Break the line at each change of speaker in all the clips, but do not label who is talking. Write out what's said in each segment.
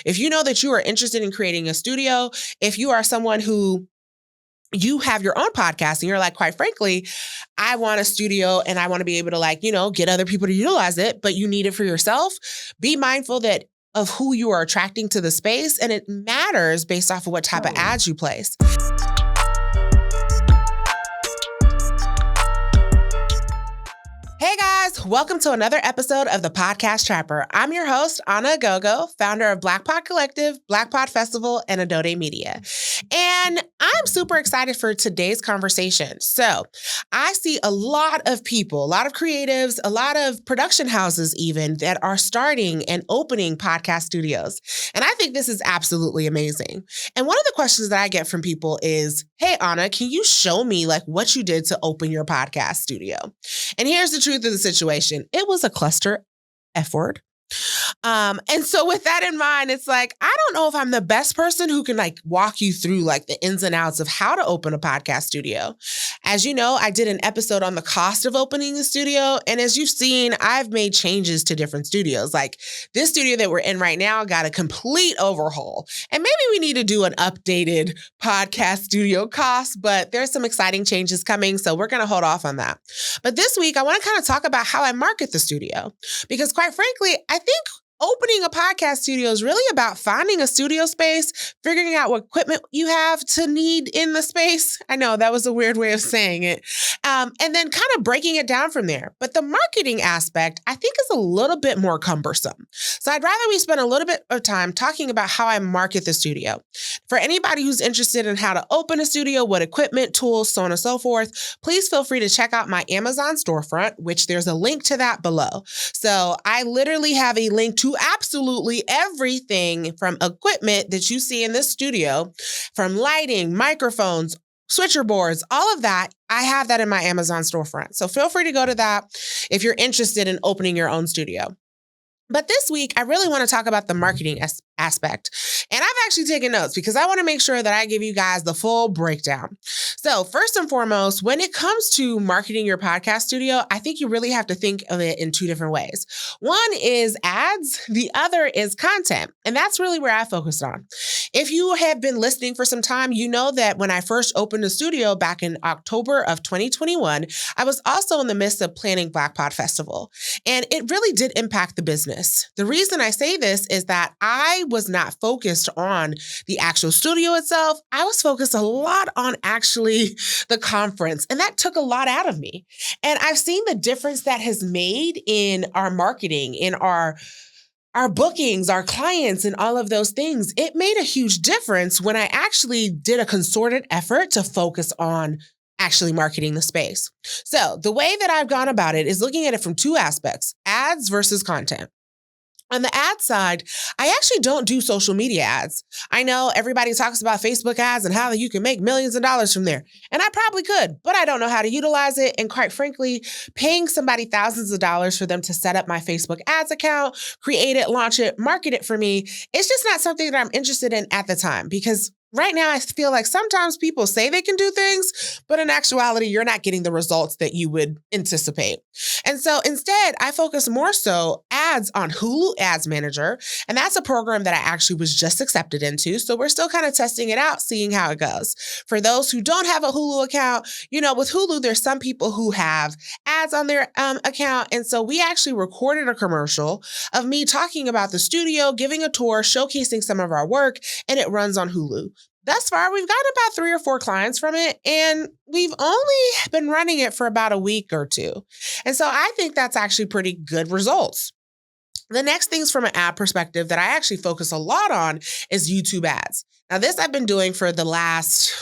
If you know that you are interested in creating a studio, if you are someone who you have your own podcast and you're like, quite frankly, I want a studio and I want to be able to get other people to utilize it, but you need it for yourself. Be mindful that of who you are attracting to the space, and it matters based off of what type of ads you place. Hey guys, welcome to another episode of the Podcast Trapper. I'm your host, Anna Agogo, founder of Black Pod Collective, Black Pod Festival, and Adode Media. And I'm super excited for today's conversation. So I see a lot of people, a lot of creatives, a lot of production houses even that are starting and opening podcast studios. And I think this is absolutely amazing. And one of the questions that I get from people is, hey, Anna, can you show me what you did to open your podcast studio? And here's the truth of the situation. It was a cluster F word. And so with that in mind, it's I don't know if I'm the best person who can walk you through the ins and outs of how to open a podcast studio. As you know, I did an episode on the cost of opening a studio. And as you've seen, I've made changes to different studios. This studio that we're in right now got a complete overhaul. And maybe we need to do an updated podcast studio cost, but there's some exciting changes coming. So we're going to hold off on that. But this week, I want to kind of talk about how I market the studio, because quite frankly, I think opening a podcast studio is really about finding a studio space, figuring out what equipment you have to need in the space. I know that was a weird way of saying it. And then kind of breaking it down from there. But the marketing aspect, I think, is a little bit more cumbersome. So I'd rather we spend a little bit of time talking about how I market the studio. For anybody who's interested in how to open a studio, what equipment, tools, so on and so forth, please feel free to check out my Amazon storefront, which there's a link to that below. So I literally have a link to absolutely everything from equipment that you see in this studio, from lighting, microphones, switcher boards, all of that. I have that in my Amazon storefront. So feel free to go to that if you're interested in opening your own studio. But this week, I really want to talk about the marketing aspect. And I've actually taken notes because I want to make sure that I give you guys the full breakdown. So first and foremost, when it comes to marketing your podcast studio, I think you really have to think of it in two different ways. One is ads, the other is content. And that's really where I focused on. If you have been listening for some time, you know that when I first opened the studio back in October of 2021, I was also in the midst of planning Black Pod Festival. And it really did impact the business. The reason I say this is that I was not focused on the actual studio itself. I was focused a lot on actually the conference, and that took a lot out of me. And I've seen the difference that has made in our marketing, in our bookings, our clients, and all of those things. It made a huge difference when I actually did a concerted effort to focus on actually marketing the space. So the way that I've gone about it is looking at it from two aspects: ads versus content. On the ad side, I actually don't do social media ads. I know everybody talks about Facebook ads and how you can make millions of dollars from there. And I probably could, but I don't know how to utilize it. And quite frankly, paying somebody thousands of dollars for them to set up my Facebook ads account, create it, launch it, market it for me, it's just not something that I'm interested in at the time, because right now, I feel like sometimes people say they can do things, but in actuality, you're not getting the results that you would anticipate. And so instead, I focus more so ads on Hulu Ads Manager. And that's a program that I actually was just accepted into. So we're still kind of testing it out, seeing how it goes. For those who don't have a Hulu account, with Hulu, there's some people who have ads on their account. And so we actually recorded a commercial of me talking about the studio, giving a tour, showcasing some of our work, and it runs on Hulu. Thus far, we've gotten about 3 or 4 clients from it, and we've only been running it for about a week or two. And so I think that's actually pretty good results. The next things from an ad perspective that I actually focus a lot on is YouTube ads. Now, this I've been doing for the last,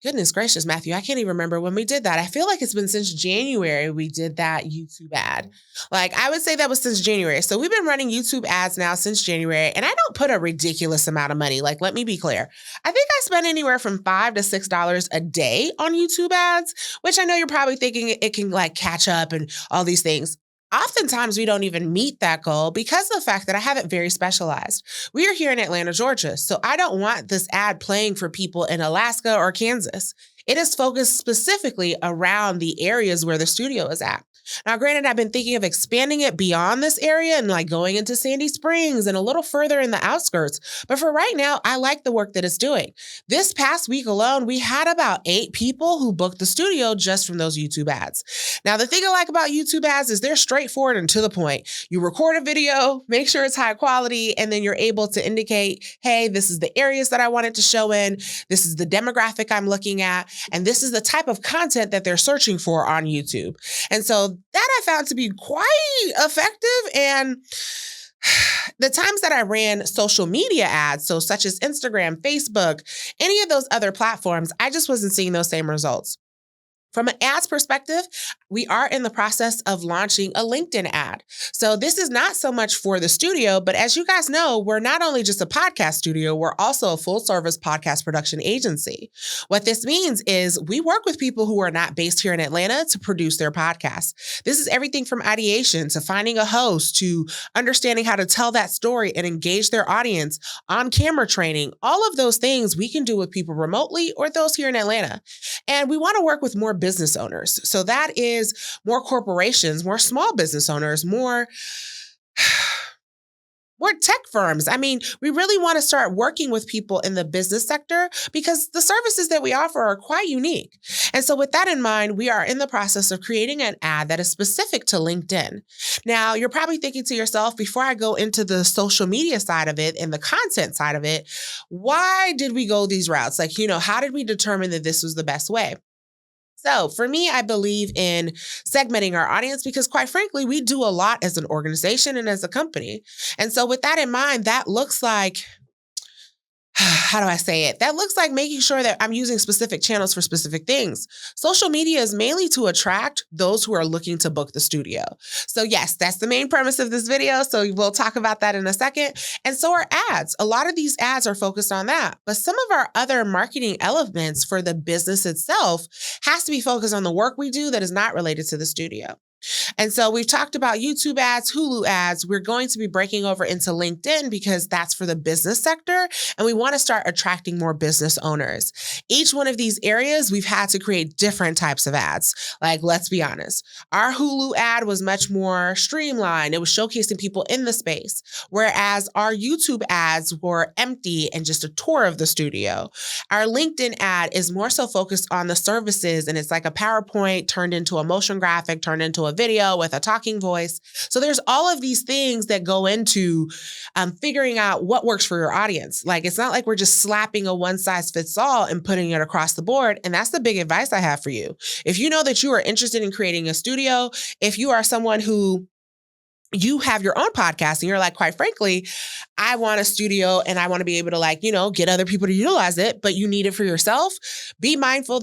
goodness gracious, Matthew, I can't even remember when we did that. I feel like it's been since January we did that YouTube ad. I would say that was since January. So we've been running YouTube ads now since January, and I don't put a ridiculous amount of money. Let me be clear. I think I spend anywhere from $5 to $6 a day on YouTube ads, which I know you're probably thinking it can catch up and all these things. Oftentimes, we don't even meet that goal because of the fact that I have it very specialized. We are here in Atlanta, Georgia, so I don't want this ad playing for people in Alaska or Kansas. It is focused specifically around the areas where the studio is at. Now, granted, I've been thinking of expanding it beyond this area and like going into Sandy Springs and a little further in the outskirts. But for right now, I like the work that it's doing. This past week alone, we had about 8 people who booked the studio just from those YouTube ads. Now, the thing I like about YouTube ads is they're straightforward and to the point. You record a video, make sure it's high quality, and then you're able to indicate, hey, this is the areas that I want it to show in. This is the demographic I'm looking at. And this is the type of content that they're searching for on YouTube. And so that I found to be quite effective. And the times that I ran social media ads, so such as Instagram, Facebook, any of those other platforms, I just wasn't seeing those same results. From an ads perspective, we are in the process of launching a LinkedIn ad. So this is not so much for the studio, but as you guys know, we're not only just a podcast studio, we're also a full service podcast production agency. What this means is we work with people who are not based here in Atlanta to produce their podcasts. This is everything from ideation to finding a host to understanding how to tell that story and engage their audience, on camera training. All of those things we can do with people remotely or those here in Atlanta. And we want to work with more business owners. So that is more corporations, more small business owners, more tech firms. I mean, we really want to start working with people in the business sector because the services that we offer are quite unique. And so with that in mind, we are in the process of creating an ad that is specific to LinkedIn. Now, you're probably thinking to yourself, before I go into the social media side of it and the content side of it, why did we go these routes? Like, how did we determine that this was the best way? So for me, I believe in segmenting our audience because quite frankly, we do a lot as an organization and as a company. And so with that in mind, that looks like, how do I say it? That looks like making sure that I'm using specific channels for specific things. Social media is mainly to attract those who are looking to book the studio. So yes, that's the main premise of this video. So we'll talk about that in a second. And so are ads. A lot of these ads are focused on that. But some of our other marketing elements for the business itself has to be focused on the work we do that is not related to the studio. And so we've talked about YouTube ads, Hulu ads. We're going to be breaking over into LinkedIn because that's for the business sector. And we want to start attracting more business owners. Each one of these areas, we've had to create different types of ads. Like, let's be honest, our Hulu ad was much more streamlined. It was showcasing people in the space, whereas our YouTube ads were empty and just a tour of the studio. Our LinkedIn ad is more so focused on the services, and it's like a PowerPoint turned into a motion graphic, turned into a video with a talking voice. So there's all of these things that go into figuring out what works for your audience. Like, it's not like we're just slapping a one size fits all and putting it across the board. And that's the big advice I have for you. If you know that you are interested in creating a studio, if you are someone who you have your own podcast and you're like, quite frankly, I want a studio and I want to be able to get other people to utilize it, but you need it for yourself. Be mindful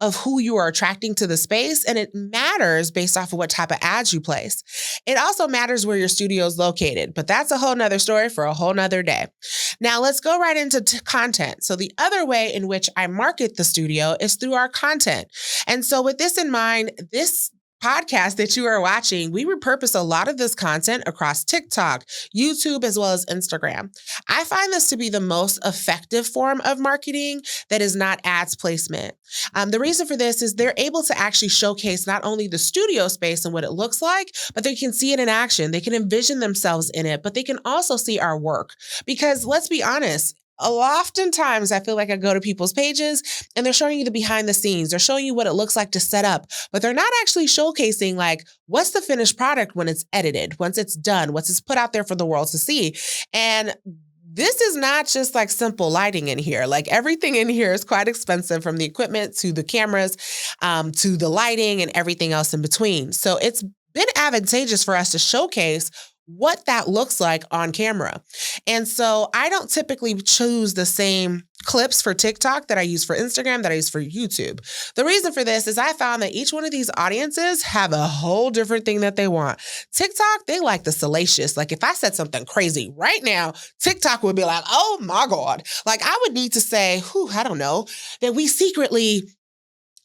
of who you are attracting to the space. And it matters based off of what type of ads you place. It also matters where your studio is located, but that's a whole nother story for a whole nother day. Now let's go right into content. So the other way in which I market the studio is through our content. And so with this in mind, this podcast that you are watching, we repurpose a lot of this content across TikTok, YouTube, as well as Instagram. I find this to be the most effective form of marketing that is not ads placement. The reason for this is they're able to actually showcase not only the studio space and what it looks like, but they can see it in action. They can envision themselves in it, but they can also see our work. Because let's be honest, oftentimes I feel like I go to people's pages and they're showing you the behind the scenes. They're showing you what it looks like to set up, but they're not actually showcasing what's the finished product when it's edited, once it's done, once it's put out there for the world to see. And this is not just simple lighting in here. Everything in here is quite expensive, from the equipment to the cameras, to the lighting and everything else in between. So it's been advantageous for us to showcase what that looks like on camera. And so I don't typically choose the same clips for TikTok that I use for Instagram, that I use for YouTube. The reason for this is I found that each one of these audiences have a whole different thing that they want. TikTok, they like the salacious. If I said something crazy right now, TikTok would be like, oh my God. I would need to say, I don't know, that we secretly,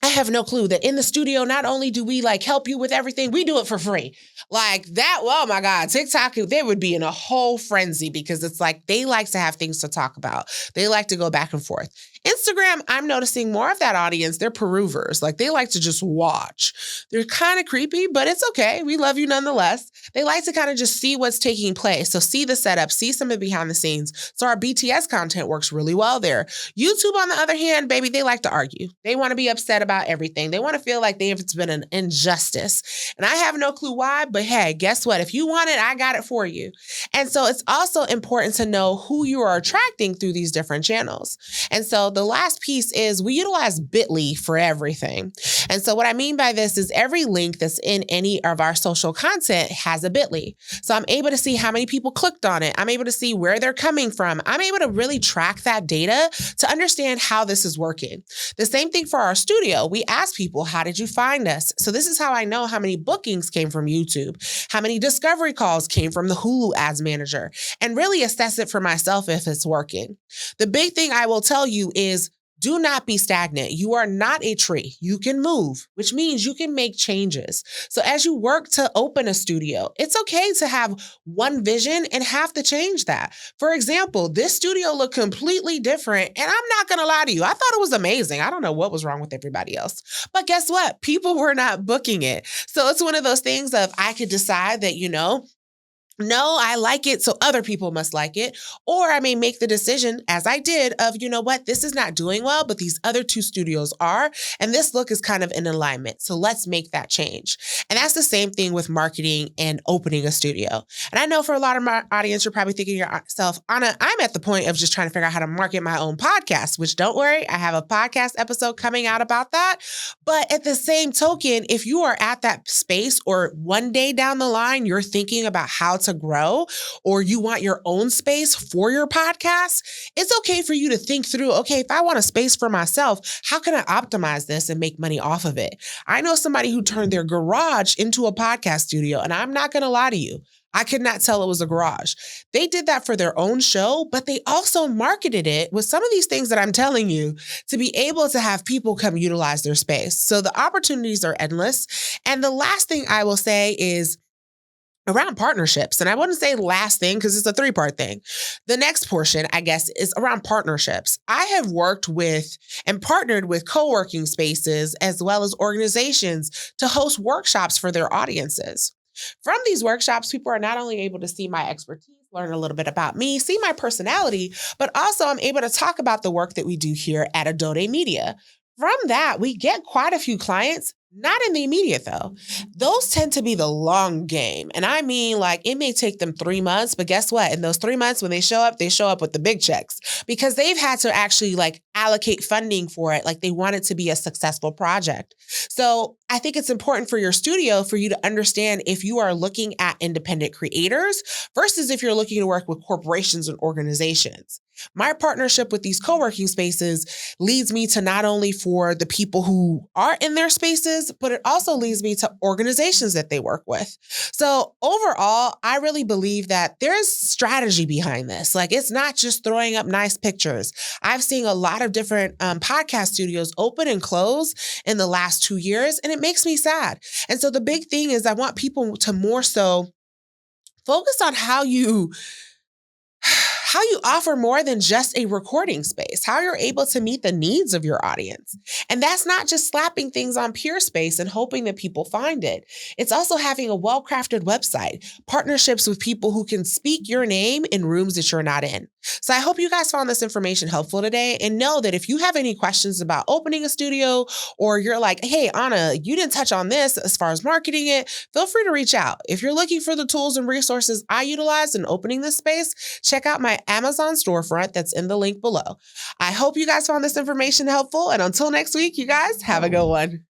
I have no clue, that in the studio, not only do we help you with everything, we do it for free. That, oh my God, TikTok, they would be in a whole frenzy because it's they like to have things to talk about. They like to go back and forth. Instagram, I'm noticing more of that audience. They're perusers. Like they like to just watch. They're kind of creepy, but it's okay. We love you nonetheless. They like to kind of just see what's taking place. So see the setup, see some of the behind the scenes. So our BTS content works really well there. YouTube, on the other hand, baby, they like to argue. They want to be upset about everything. They want to feel like it's been an injustice. And I have no clue why, but hey, guess what? If you want it, I got it for you. And so it's also important to know who you are attracting through these different channels. And so the last piece is we utilize Bitly for everything. And so what I mean by this is every link that's in any of our social content has a Bitly. So I'm able to see how many people clicked on it. I'm able to see where they're coming from. I'm able to really track that data to understand how this is working. The same thing for our studio. We ask people, how did you find us? So this is how I know how many bookings came from YouTube, how many discovery calls came from the Hulu ads manager, and really assess it for myself if it's working. The big thing I will tell you is do not be stagnant. You are not a tree. You can move, which means you can make changes. So as you work to open a studio, it's okay to have one vision and have to change that. For example, this studio looked completely different, and I'm not going to lie to you. I thought it was amazing. I don't know what was wrong with everybody else. But guess what? People were not booking it. So it's one of those things of I could decide that, no, I like it, so other people must like it. Or I may make the decision, as I did, of, this is not doing well, but these other two studios are, and this look is kind of in alignment. So let's make that change. And that's the same thing with marketing and opening a studio. And I know for a lot of my audience, you're probably thinking to yourself, Anna, I'm at the point of just trying to figure out how to market my own podcast, which don't worry, I have a podcast episode coming out about that. But at the same token, if you are at that space or one day down the line, you're thinking about how to grow, or you want your own space for your podcast, it's okay for you to think through, okay, if I want a space for myself, how can I optimize this and make money off of it? I know somebody who turned their garage into a podcast studio, and I'm not going to lie to you. I could not tell it was a garage. They did that for their own show, but they also marketed it with some of these things that I'm telling you to be able to have people come utilize their space. So the opportunities are endless. And the last thing I will say is around partnerships. And I wouldn't say last thing because it's a 3-part thing. The next portion, I guess, is around partnerships. I have worked with and partnered with co-working spaces as well as organizations to host workshops for their audiences. From these workshops, people are not only able to see my expertise, learn a little bit about me, see my personality, but also I'm able to talk about the work that we do here at Adode Media. From that, we get quite a few clients. Not in the immediate though. Those tend to be the long game. And I mean, it may take them 3 months, but guess what? In those 3 months, when they show up with the big checks because they've had to actually allocate funding for it. They want it to be a successful project. So I think it's important for your studio for you to understand if you are looking at independent creators versus if you're looking to work with corporations and organizations. My partnership with these co-working spaces leads me to not only for the people who are in their spaces, but it also leads me to organizations that they work with. So overall, I really believe that there's strategy behind this. It's not just throwing up nice pictures. I've seen a lot of different podcast studios open and close in the last 2 years, and it makes me sad. And so the big thing is I want people to more so focus on how you offer more than just a recording space, how you're able to meet the needs of your audience. And that's not just slapping things on Peerspace and hoping that people find it. It's also having a well-crafted website, partnerships with people who can speak your name in rooms that you're not in. So I hope you guys found this information helpful today, and know that if you have any questions about opening a studio, or you're like, hey, Anna, you didn't touch on this as far as marketing it, feel free to reach out. If you're looking for the tools and resources I utilize in opening this space, check out my Amazon storefront that's in the link below. I hope you guys found this information helpful, and until next week, you guys have a good one.